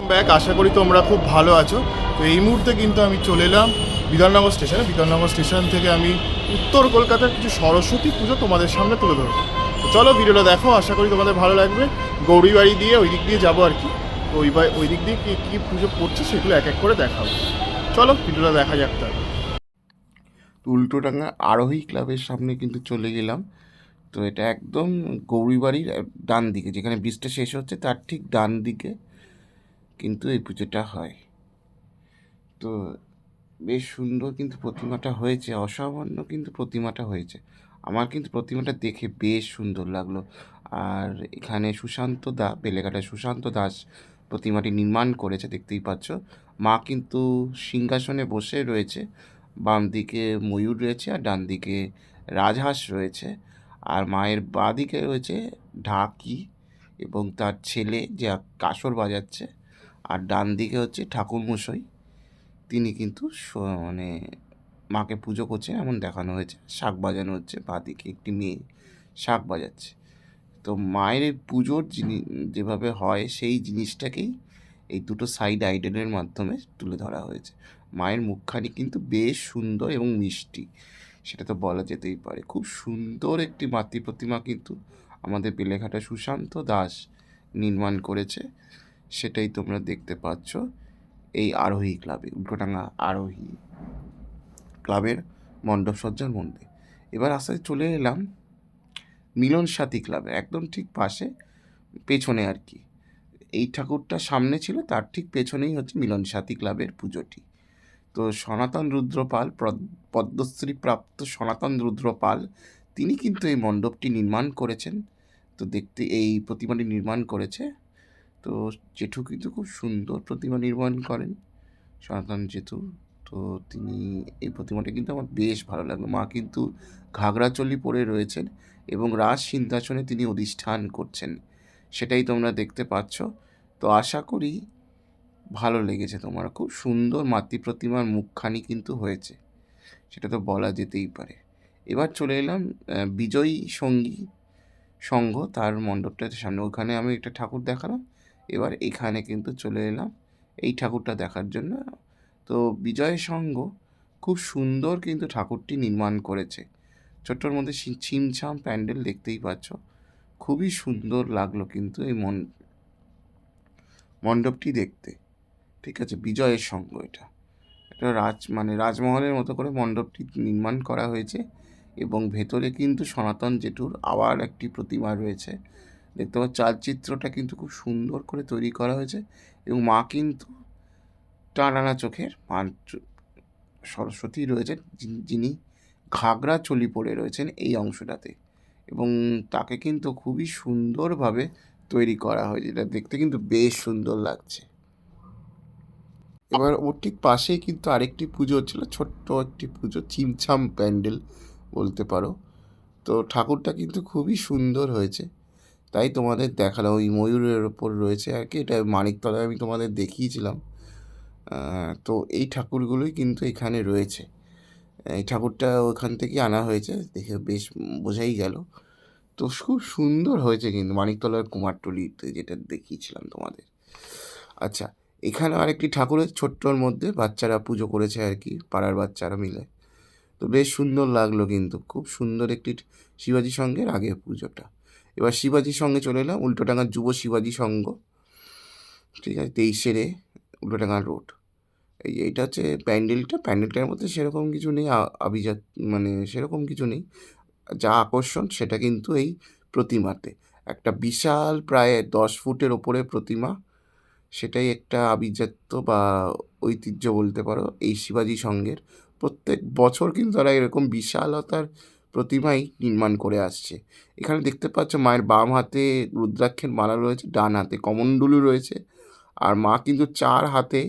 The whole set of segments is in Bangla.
ব্যাক, আশা করি তোমরা খুব ভালো আছো। তো এই মুহূর্তে কিন্তু আমি চলে এলাম বিধাননগর স্টেশনে। বিধাননগর স্টেশন থেকে আমি উত্তর কলকাতার কিছু সরস্বতী পুজো তোমাদের সামনে তুলে ধরবো। তো চলো ভিডিওটা দেখো, আশা করি তোমাদের ভালো লাগবে। গৌরীবাড়ি দিয়ে ওই দিক দিয়ে যাবো আর কি। তো ওই দিক দিয়ে কী পুজো পড়ছে সেগুলো এক এক করে দেখাবো। চলো ভিডিওটা দেখা যাক। তার উল্টোডাঙা আরোহী ক্লাবের সামনে কিন্তু চলে গেলাম। তো এটা একদম গৌরীবাড়ির ডান দিকে, যেখানে ব্রিজটা শেষ হচ্ছে তার ঠিক ডান দিকে কিন্তু এই পুজোটা হয়। তো বেশ সুন্দর কিন্তু প্রতিমাটা হয়েছে, অসামান্য কিন্তু প্রতিমাটা হয়েছে। আমার কিন্তু প্রতিমাটা দেখে বেশ সুন্দর লাগলো। আর এখানে বেলেঘাটা সুশান্ত দাস প্রতিমাটি নির্মাণ করেছে, দেখতেই পাচ্ছ। মা কিন্তু সিংহাসনে বসে রয়েছে, বাম দিকে ময়ূর রয়েছে আর ডান দিকে রাজহাঁস রয়েছে। আর মায়ের বাঁ দিকে রয়েছে ঢাকি এবং তার ছেলে যে কাসর বাজাচ্ছে। আর ডান দিকে হচ্ছে ঠাকুরমশাই, তিনি কিন্তু মানে মাকে পুজো করছেন এমন দেখানো হয়েছে। শাঁখ বাজানো হচ্ছে, বাঁ দিকে একটি মেয়ে শাঁখ বাজাচ্ছে। তো মায়ের এই পুজোর যেভাবে হয় সেই জিনিসটাকেই এই দুটো সাইড আইডেলের মাধ্যমে তুলে ধরা হয়েছে। মায়ের মুখখানি কিন্তু বেশ সুন্দর এবং মিষ্টি, সেটা তো বলা যেতেই পারে। খুব সুন্দর একটি মাতৃ প্রতিমা কিন্তু আমাদের বেলেঘাটা সুশান্ত দাস নির্মাণ করেছে, সেটাই তোমরা দেখতে পাচ্ছ এই আরোহী ক্লাবে, উল্টোডাঙা আরোহী ক্লাবের মণ্ডপসজ্জার মধ্যে। এবার আস্তে চলে এলাম মিলন সাথী ক্লাবে, একদম ঠিক পাশে, পেছনে আর কি। এই ঠাকুরটা সামনে ছিল, তার ঠিক পেছনেই হচ্ছে মিলন সাথী ক্লাবের পুজোটি। তো সনাতন রুদ্রপাল, পদ্মশ্রী প্রাপ্ত সনাতন রুদ্রপাল, তিনি কিন্তু এই মণ্ডপটি নির্মাণ করেছেন। তো দেখতে এই প্রতিমাটি নির্মাণ করেছে। তো জেঠু কিন্তু খুব সুন্দর প্রতিমা নির্মাণ করেন, সনাতন জেঠু। তো তিনি এই প্রতিমাটা কিন্তু আমার বেশ ভালো লাগলো। মা কিন্তু ঘাগরা চোলি পরে রয়েছেন এবং রাজ সিংহাসনে তিনি অধিষ্ঠান করছেন, সেটাই তোমরা দেখতে পাচ্ছ। তো আশা করি ভালো লেগেছে তোমার। খুব সুন্দর মাতৃ প্রতিমার মুখখানি কিন্তু হয়েছে, সেটা তো বলা যেতেই পারে। এবার চলে এলাম বিজয়ী সঙ্গী সংঘ, তার মণ্ডপটার সামনে। ওখানে আমি একটা ঠাকুর দেখালাম, এবার এখানে কিন্তু চলে এলাম এই ঠাকুরটা দেখার জন্য। তো বিজয় সংঘ খুব সুন্দর কিন্তু ঠাকুরটি নির্মাণ করেছে। ছোট্টর মধ্যে ছিমছাম প্যান্ডেল, দেখতেই পাচ্ছ। খুবই সুন্দর লাগলো কিন্তু এই মণ্ডপটি দেখতে। ঠিক আছে, বিজয়ের সঙ্গ এটা একটা রাজমহলের মতো করে মণ্ডপটি নির্মাণ করা হয়েছে এবং ভেতরে কিন্তু সনাতন জেঠুর আবার একটি প্রতিমা রয়েছে, দেখতে পাচ্ছ। চালচিত্রটা কিন্তু খুব সুন্দর করে তৈরি করা হয়েছে এবং মা কিন্তু টানা চোখের মা সরস্বতী রয়েছেন, যিনি ঘাগরা চলি পরে রয়েছেন এই অংশটাতে, এবং তাকে কিন্তু খুবই সুন্দরভাবে তৈরি করা হয়েছে, যেটা দেখতে কিন্তু বেশ সুন্দর লাগছে। এবার ওর ঠিক পাশেই কিন্তু আরেকটি পুজো হচ্ছিল, ছোট্ট একটি পুজো, চিমছাম প্যান্ডেল বলতে পারো। তো ঠাকুরটা কিন্তু খুবই সুন্দর হয়েছে, তাই তোমাদের দেখালাম। ওই ময়ূরের ওপর রয়েছে আর কি, এটা মানিকতলায় আমি তোমাদের দেখিয়েছিলাম। তো এই ঠাকুরগুলোই কিন্তু এখানে রয়েছে। এই ঠাকুরটা ওখান থেকে আনা হয়েছে, দেখে বেশ বোঝাই গেল। তো খুব সুন্দর হয়েছে কিন্তু মানিকতলার কুমারটুলিতে, যেটা দেখিয়েছিলাম তোমাদের। আচ্ছা, এখানে আরেকটি ঠাকুরের ছোট্টর মধ্যে বাচ্চারা পুজো করেছে আর কি, পাড়ার বাচ্চারা মিলে। তো বেশ সুন্দর লাগলো কিন্তু, খুব সুন্দর একটি শিবাজি সঙ্গের আগে পুজোটা। এবার শিবাজির সঙ্গে চলে এলাম, উল্টোডাঙার যুব শিবাজি সংঘ। ঠিক আছে, 23 উল্টোডাঙা রোড। এইটা হচ্ছে প্যান্ডেলটার মধ্যে সেরকম কিছু নেই, আভিজাত সেরকম কিছু নেই। যা আকর্ষণ সেটা কিন্তু এই প্রতিমাতে, একটা বিশাল প্রায় 10 ফুটের ওপরে প্রতিমা, সেটাই একটা আভিজাত্য বা ঐতিহ্য বলতে পারো এই শিবাজি সংঘের। প্রত্যেক বছর কিন্তু তারা এরকম বিশালতার প্রতিমাই নির্মাণ করে আসছে। এখানে দেখতে পাচ্ছ মায়ের বাম হাতে রুদ্রাক্ষের মালা রয়েছে, ডান হাতে কমণ্ডলু রয়েছে, আর মা কিন্তু 4 হাতে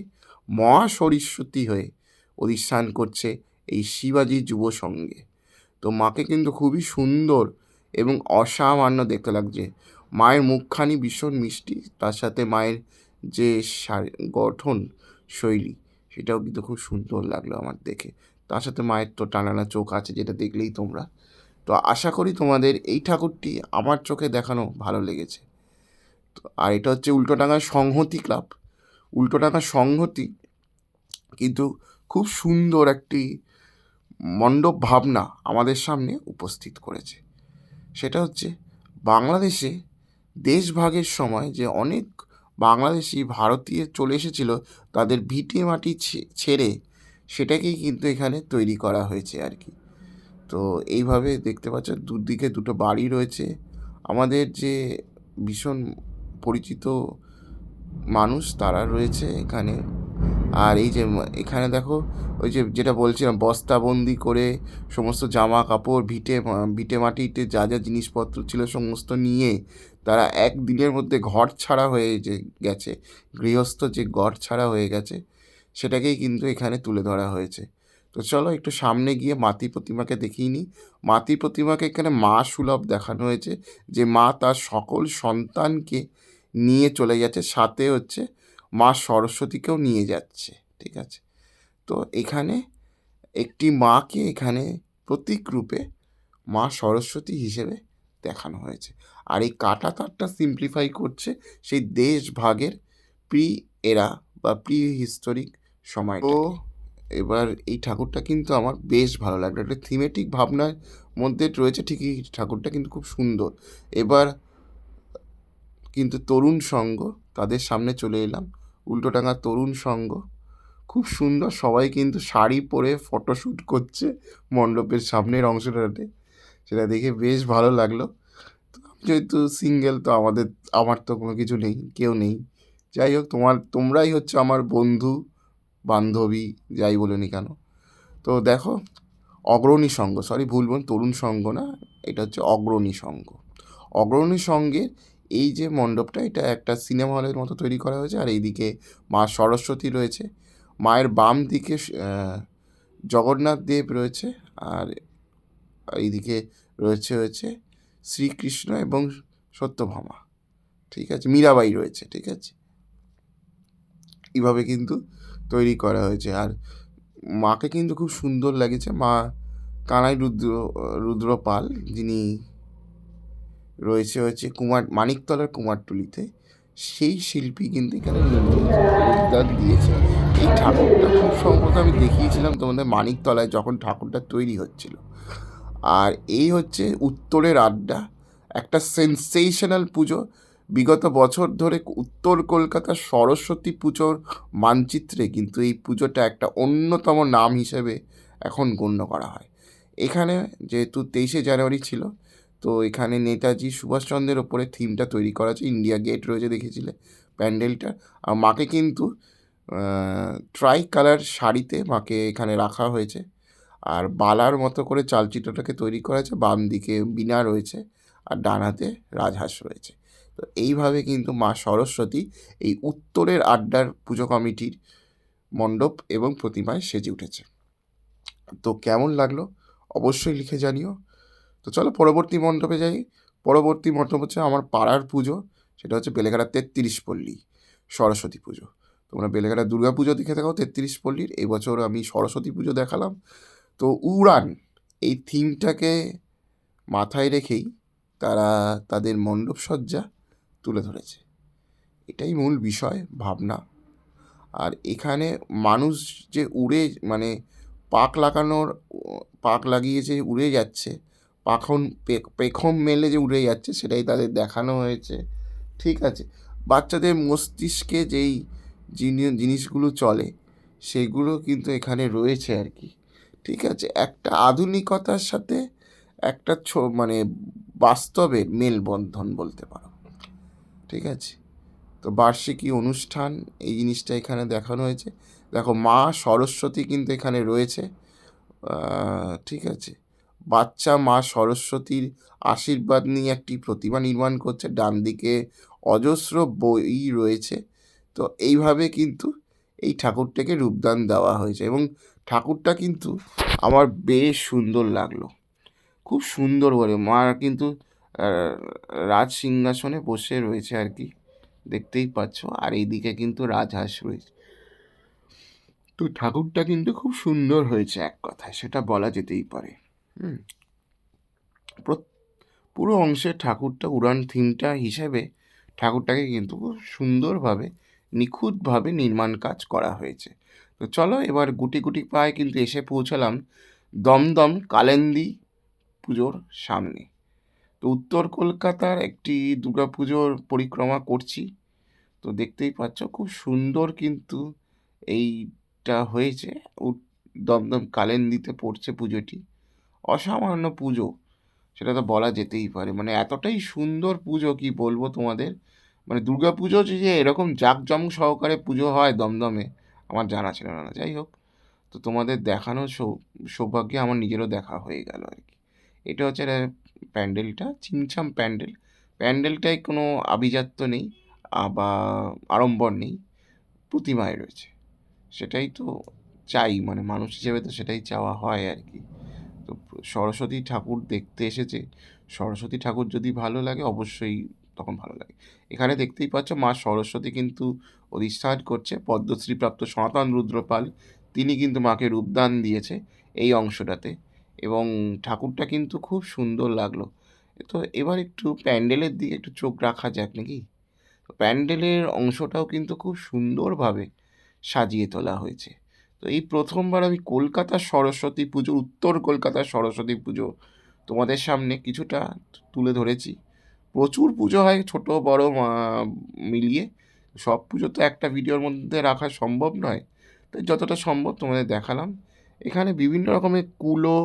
মহা সরস্বতী হয়ে অধিষ্ঠান করছে এই শিবাজি যুব সংঘে। তো মাকে কিন্তু খুবই সুন্দর এবং অসামান্য দেখতে লাগছে। মায়ের মুখখানি ভীষণ মিষ্টি, তার সাথে মায়ের যে গঠন শৈলী, সেটাও কিন্তু খুব সুন্দর লাগলো আমার দেখে। তার সাথে মায়ের তো টানানা চোখ আছে, যেটা দেখলেই তোমরা। তো আশা করি তোমাদের এই ঠাকুরটি আমার চোখে দেখানো ভালো লেগেছে। তো আর এটা হচ্ছে উল্টোডাঙার সংহতি ক্লাব। উল্টোডাঙা সংহতি কিন্তু খুব সুন্দর একটি মণ্ডপ ভাবনা আমাদের সামনে উপস্থিত করেছে। সেটা হচ্ছে বাংলাদেশে দেশভাগের সময় যে অনেক বাংলাদেশি ভারতীয় চলে এসেছিল তাদের ভিটে মাটি ছেড়ে, সেটাকেই কিন্তু এখানে তৈরি করা হয়েছে আর কি। তো এইভাবে দেখতে পাচ্ছ দুদিকে দুটো বাড়ি রয়েছে। আমাদের যে ভীষণ পরিচিত মানুষ তারা রয়েছে এখানে। আর এই যে এখানে দেখো, ওই যে যেটা বলছিলাম, বস্তাবন্দি করে সমস্ত জামা কাপড়, ভিটে মাটিতে যা যা জিনিসপত্র ছিল সমস্ত নিয়ে তারা একদিনের মধ্যে ঘর ছাড়া হয়ে যে গেছে, গৃহস্থ যে ঘর ছাড়া হয়ে গেছে, সেটাকেই কিন্তু এখানে তুলে ধরা হয়েছে। তো চলো একটু সামনে গিয়ে মাতৃ প্রতিমাকে দেখিয়ে নিই। মাতৃ প্রতিমাকে এখানে মা সুলভ দেখানো হয়েছে, যে মা তার সকল সন্তানকে নিয়ে চলে যাচ্ছে, সাথে হচ্ছে মা সরস্বতীকেও নিয়ে যাচ্ছে। ঠিক আছে, তো এখানে একটি মাকে এখানে প্রতীক রূপে মা সরস্বতী হিসেবে দেখানো হয়েছে। আর এই কাটা তারটা সিম্পলিফাই করছে সেই দেশভাগের প্রি এরা বা প্রি হিস্টোরিক সময়টা। তো এবার এই ঠাকুরটা কিন্তু আমার বেশ ভালো লাগলো, একটা থিমেটিক ভাবনার মধ্যে রয়েছে ঠিকই, ঠাকুরটা কিন্তু খুব সুন্দর। এবার কিন্তু তরুণ সঙ্গ, তাদের সামনে চলে এলাম। উল্টোডাঙা তরুণ সঙ্গ খুব সুন্দর, সবাই কিন্তু শাড়ি পরে ফটোশ্যুট করছে মণ্ডপের সামনের অংশটাতে, সেটা দেখে বেশ ভালো লাগলো। তো আমি যেহেতু সিঙ্গেল, তো আমার তো কোনো কিছু নেই, কেউ নেই। যাই হোক, তোমরাই হচ্ছে আমার বন্ধু বান্ধবী, যাই বলিনি কেন। তো দেখো, অগ্রণী সঙ্গ, ভুল তরুণ সঙ্গ না, এটা হচ্ছে অগ্রণী সঙ্গ। অগ্রণী সঙ্গের এই যে মণ্ডপটা, এটা একটা সিনেমা হলের মতো তৈরি করা হয়েছে। আর এইদিকে মা সরস্বতী রয়েছে, মায়ের বাম দিকে জগন্নাথ দেব রয়েছে, আর এইদিকে রয়েছে শ্রীকৃষ্ণ এবং সত্যভামা। ঠিক আছে, মীরাবাই রয়েছে। ঠিক আছে, এইভাবে কিন্তু তৈরি করা হয়েছে। আর মাকে কিন্তু খুব সুন্দর লাগেছে, মা কানাই রুদ্র পাল, যিনি রয়েছে মানিকতলার কুমারটুলিতে, সেই শিল্পী কিন্তু এখানে যোগদান দিয়েছে। এই ঠাকুরটা খুব সম্ভবত আমি দেখিয়েছিলাম তোমাদের মানিকতলায় যখন ঠাকুরটা তৈরি হচ্ছিল। আর এই হচ্ছে উত্তরের আড্ডা, একটা সেন্সেশনাল পুজো। বিগত বছর ধরে উত্তর কলকাতার সরস্বতী পুজোর মানচিত্রে কিন্তু এই পুজোটা একটা অন্যতম নাম হিসেবে এখন গণ্য করা হয়। এখানে যেহেতু 23শে জানুয়ারি ছিল, তো এখানে নেতাজি সুভাষচন্দ্রের ওপরে থিমটা তৈরি করা আছে। ইন্ডিয়া গেট রয়েছে, দেখেছিলে প্যান্ডেলটা। আর মাকে কিন্তু ট্রাই কালার শাড়িতে মাকে এখানে রাখা হয়েছে। আর বালার মতো করে চালচিত্রটাকে তৈরি করা আছে। বাম দিকে বীণা রয়েছে আর ডান হাতে রাজহাঁস রয়েছে। তো এইভাবে কিন্তু মা সরস্বতী এই উত্তরের আড্ডার পুজো কমিটির মণ্ডপ এবং প্রতিমায় সেজে উঠেছে। তো কেমন লাগলো অবশ্যই লিখে জানিও। তো চলো পরবর্তী মণ্ডপে যাই। পরবর্তী মণ্ডপ হচ্ছে আমার পাড়ার পুজো, সেটা হচ্ছে বেলেঘাটা 33 পল্লী সরস্বতী পুজো। তোমরা বেলেঘাটা দুর্গা পুজো দেখে থাকো 33 পল্লীর, এবছর আমি সরস্বতী পুজো দেখালাম। তো উড়ান এই থিমটাকে মাথায় রেখেই তারা তাদের মণ্ডপ সজ্জা তুলে ধরেছে, এটাই মূল বিষয় ভাবনা। আর এখানে মানুষ যে উড়ে মানে পাক লাগিয়ে যে উড়ে যাচ্ছে, পেখম মেলে যে উড়ে যাচ্ছে, সেটাই তাদের দেখানো হয়েছে। ঠিক আছে, বাচ্চাদের মস্তিষ্কে যেই জিনিসগুলো চলে সেগুলো কিন্তু এখানে রয়েছে আর কি। ঠিক আছে, একটা আধুনিকতার সাথে একটা মানে বাস্তবের মেলবন্ধন বলতে পারো। ঠিক আছে, তো বার্ষিকী অনুষ্ঠান এই জিনিসটা এখানে দেখানো হয়েছে। দেখো মা সরস্বতী কিন্তু এখানে রয়েছে। ঠিক আছে, বাচ্চা মা সরস্বতীর আশীর্বাদ নিয়ে একটি প্রতিমা নির্মাণ করছে, ডান দিকে অজস্র বই রয়েছে। তো এইভাবে কিন্তু এই ঠাকুরটাকে রূপদান দেওয়া হয়েছে এবং ঠাকুরটা কিন্তু আমার বেশ সুন্দর লাগলো, খুব সুন্দর বলে। মা কিন্তু রাজ সিংহাসনে বসে রয়েছে আর কি, দেখতেই পাচ্ছ। আর এইদিকে কিন্তু রাজহাঁস রয়েছে। তো ঠাকুরটা কিন্তু খুব সুন্দর হয়েছে, এক কথায় সেটা বলা যেতেই পারে। পুরো অংশে ঠাকুরটা উড়ান থিমটা হিসেবে ঠাকুরটাকে কিন্তু খুব সুন্দরভাবে নিখুঁতভাবে নির্মাণ কাজ করা হয়েছে। তো চলো এবার গুটি গুটি পায়ে কিন্তু এসে পৌঁছালাম দমদম কালেন্দি পুজোর সামনে। তো উত্তর কলকাতার একটি দুর্গাপুজোর পরিক্রমা করছি। তো দেখতেই পাচ্ছ খুব সুন্দর কিন্তু এইটা হয়েছে। দমদম কালেন্দিতে পড়ছে পুজোটি। অসামান্য পুজো, সেটা তো বলা যেতেই পারে। মানে এতটাই সুন্দর পুজো, কি বলবো তোমাদের। মানে দুর্গা পুজো যে এরকম জাঁকজমক সহকারে পুজো হয় দমদমে, আমার জানা ছিল না। যাই হোক, তো তোমাদের দেখানোর সৌভাগ্যে আমার নিজেরও দেখা হয়ে গেল আর কি। এটা হচ্ছে প্যান্ডেলটা, চিমছাম প্যান্ডেল। প্যান্ডেলটায় কোনো আভিজাত্য নেই বা আড়ম্বর নেই, প্রতিমায় রয়েছে। সেটাই তো চাই, মানে মানুষ হিসেবে তো সেটাই চাওয়া হয় আর কি। তো সরস্বতী ঠাকুর দেখতে এসেছে, সরস্বতী ঠাকুর যদি ভালো লাগে অবশ্যই তখন ভালো লাগে। এখানে দেখতেই পাচ্ছ মা সরস্বতী কিন্তু অধিষ্ঠান করছে। পদ্মশ্রীপ্রাপ্ত সনাতন রুদ্রপাল তিনি কিন্তু মাকে রূপদান দিয়েছে এই অংশটাতে, এবং ঠাকুরটা কিন্তু খুব সুন্দর লাগলো। তো এবার একটু প্যান্ডেলের দিকে একটু চোখ রাখা যাক নাকি। প্যান্ডেলের অংশটাও কিন্তু খুব সুন্দরভাবে সাজিয়ে তোলা হয়েছে। তো এই প্রথমবার আমি কলকাতার সরস্বতী পুজো, উত্তর কলকাতার সরস্বতী পুজো তোমাদের সামনে কিছুটা তুলে ধরেছি। প্রচুর পুজো হয় ছোট বড় মিলিয়ে, সব পুজো তো একটা ভিডিওর মধ্যে রাখা সম্ভব নয়, তাই যতটা সম্ভব তোমাদের দেখালাম। এখানে বিভিন্ন রকমের কুলো,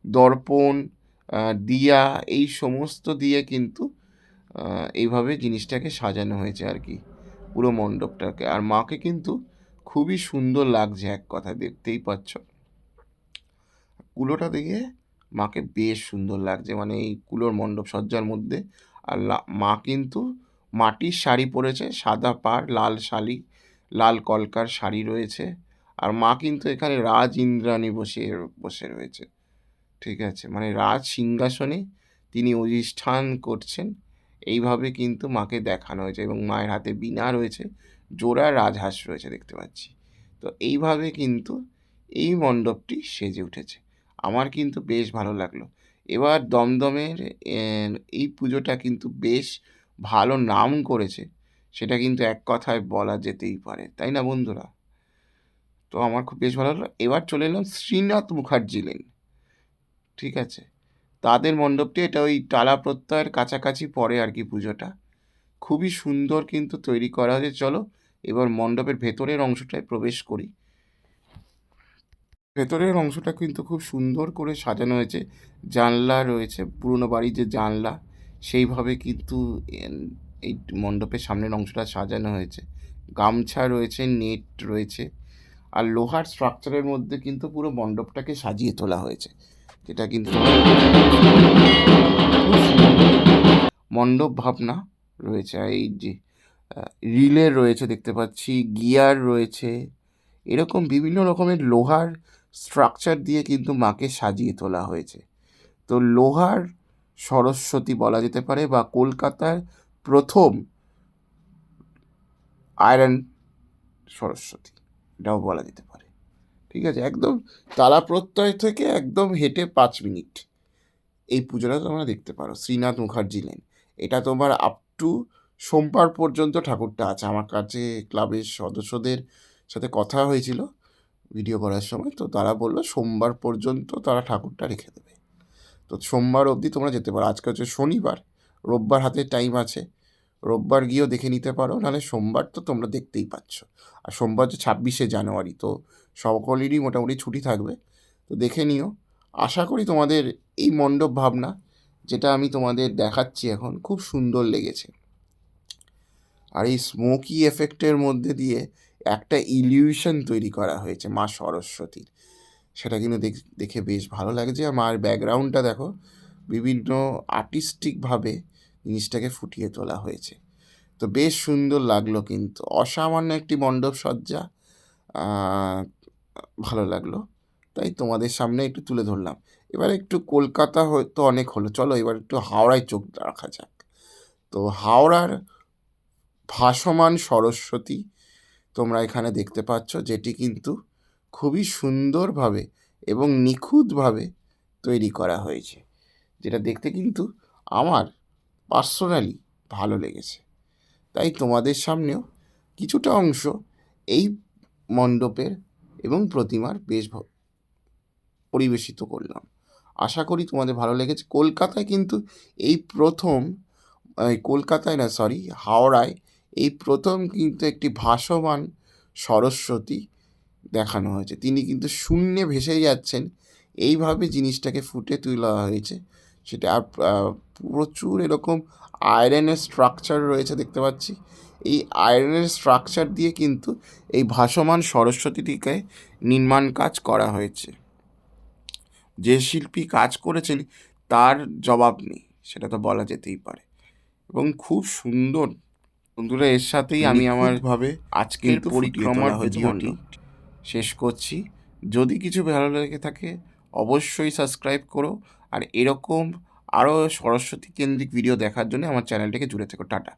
দর্পণ, দিয়া, এই সমস্ত দিয়ে কিন্তু এইভাবে জিনিসটাকে সাজানো হয়েছে আর কি, পুরো মণ্ডপটাকে। আর মাকে কিন্তু খুবই সুন্দর লাগছে, এক কথা দেখতেই পাচ্ছ। কুলোটা দেখে মাকে বেশ সুন্দর লাগছে, মানে এই কুলোর মণ্ডপ সজ্জার মধ্যে। আর মা কিন্তু মাটির শাড়ি পরেছে, সাদা পাড়, লাল শাড়ি, লাল কলকার শাড়ি রয়েছে। আর মা কিন্তু এখানে রাজ ইন্দ্রাণী বসে বসে রয়েছে। ঠিক আছে, মানে রাজ সিংহাসনে তিনি অধিষ্ঠান করছেন, এইভাবে কিন্তু মাকে দেখানো হয়েছে। এবং মায়ের হাতে বীণা রয়েছে, জোড়া রাজহাঁস রয়েছে দেখতে পাচ্ছি। তো এইভাবে কিন্তু এই মণ্ডপটি সেজে উঠেছে। আমার কিন্তু বেশ ভালো লাগলো। এবার দমদমের এই পুজোটা কিন্তু বেশ ভালো নাম করেছে, সেটা কিন্তু এক কথায় বলা যেতেই পারে, তাই না বন্ধুরা? তো আমার খুব বেশ ভালো লাগলো। এবার চলে এলাম শ্রীনাথ মুখার্জি লেন। ঠিক আছে, তাদের মণ্ডপটি, এটা ওই টালা প্রত্যয়ের কাছাকাছি পড়ে আর কি পুজোটা। খুবই সুন্দর কিন্তু তৈরি করা হয়েছে। চলো এবার মণ্ডপের ভেতরের অংশটায় প্রবেশ করি। ভেতরের অংশটা কিন্তু খুব সুন্দর করে সাজানো হয়েছে। জানলা রয়েছে, পুরনো বাড়ির যে জানলা, সেইভাবে কিন্তু এই মণ্ডপের সামনের অংশটা সাজানো হয়েছে। গামছা রয়েছে, নেট রয়েছে, আর লোহার স্ট্রাকচারের মধ্যে কিন্তু পুরো মণ্ডপটাকে সাজিয়ে তোলা হয়েছে, যেটা কিন্তু মণ্ডপ ভাবনা রয়েছে। আর এই যে রিলে রয়েছে দেখতে পাচ্ছি, গিয়ার রয়েছে, এরকম বিভিন্ন রকমের লোহার স্ট্রাকচার দিয়ে কিন্তু মাকে সাজিয়ে তোলা হয়েছে। তো লোহার সরস্বতী বলা যেতে পারে, বা কলকাতার প্রথম আয়রন সরস্বতী এটাও বলা যেতে পারে। ঠিক আছে, একদম তালা প্রত্যয় থেকে একদম হেঁটে 5 মিনিট এই পুজোটা তোমরা দেখতে পারো, শ্রীনাথ মুখার্জি লেন। এটা তোমার আপ টু সোমবার পর্যন্ত ঠাকুরটা আছে। আমার কাছে ক্লাবের সদস্যদের সাথে কথা হয়েছিল ভিডিও করার সময়, তো তারা বললো সোমবার পর্যন্ত তারা ঠাকুরটা রেখে দেবে। তো সোমবার অবধি তোমরা যেতে পারো। আজকে হচ্ছে শনিবার, রোববার হাতে টাইম আছে, রোববার গিয়েও দেখে নিতে পারো, নাহলে সোমবার তো তোমরা দেখতেই পাচ্ছ। আর সোমবার হচ্ছে 26শে জানুয়ারি, তো সকলেরই মোটামুটি ছুটি থাকবে, তো দেখে নিও। আশা করি তোমাদের এই মণ্ডপ ভাবনা যেটা আমি তোমাদের দেখাচ্ছি এখন খুব সুন্দর লেগেছে। আর এই স্মোকি এফেক্টের মধ্যে দিয়ে একটা ইলিউশন তৈরি করা হয়েছে মা সরস্বতীর, সেটা কিন্তু দেখে বেশ ভালো লাগছে। আর মার ব্যাকগ্রাউন্ডটা দেখো, বিভিন্ন আর্টিস্টিকভাবে জিনিসটাকে ফুটিয়ে তোলা হয়েছে। তো বেশ সুন্দর লাগলো, কিন্তু অসামান্য একটি মণ্ডপ সজ্জা, ভালো লাগলো, তাই তোমাদের সামনে একটু তুলে ধরলাম। এবার একটু কলকাতা হয়তো অনেক হলো, চলো এবার একটু হাওড়ায় চোখ রাখা যাক। তো হাওড়ার ভাসমান সরস্বতী তোমরা এখানে দেখতে পাচ্ছ, যেটি কিন্তু খুবই সুন্দরভাবে এবং নিখুঁতভাবে তৈরি করা হয়েছে, যেটা দেখতে কিন্তু আমার পার্সোনালি ভালো লেগেছে। তাই তোমাদের সামনেও কিছুটা অংশ এই মণ্ডপের এবং প্রতিমার বেশ পরিবেশিত করলাম। আশা করি তোমাদের ভালো লেগেছে। কলকাতায় কিন্তু এই প্রথম, কলকাতায় না সরি হাওড়ায় এই প্রথম কিন্তু একটি ভাসমান সরস্বতী দেখানো হয়েছে। তিনি কিন্তু শূন্যে ভেসে যাচ্ছেন, এইভাবে জিনিসটাকে ফুটে তোলা হয়েছে। সেটা আর প্রচুর এরকম আয়রনের স্ট্রাকচার রয়েছে দেখতে পাচ্ছি। এই আয়রনের স্ট্রাকচার দিয়ে কিন্তু এই ভাসমান সরস্বতীটিকে নির্মাণ কাজ করা হয়েছে। যে শিল্পী কাজ করেছেন তার জবাব নেই, সেটা তো বলা যেতেই পারে, এবং খুব সুন্দর। বন্ধুরা, এর সাথেই আমি আমার ভাবে আজকের পরিক্রমার ভিডিওটি শেষ করছি। যদি কিছু ভালো লেগে থাকে অবশ্যই সাবস্ক্রাইব করো, আর এরকম আরও সরস্বতী কেন্দ্রিক ভিডিও দেখার জন্য আমার চ্যানেলটাকে জুড়ে থেকো। টাটা।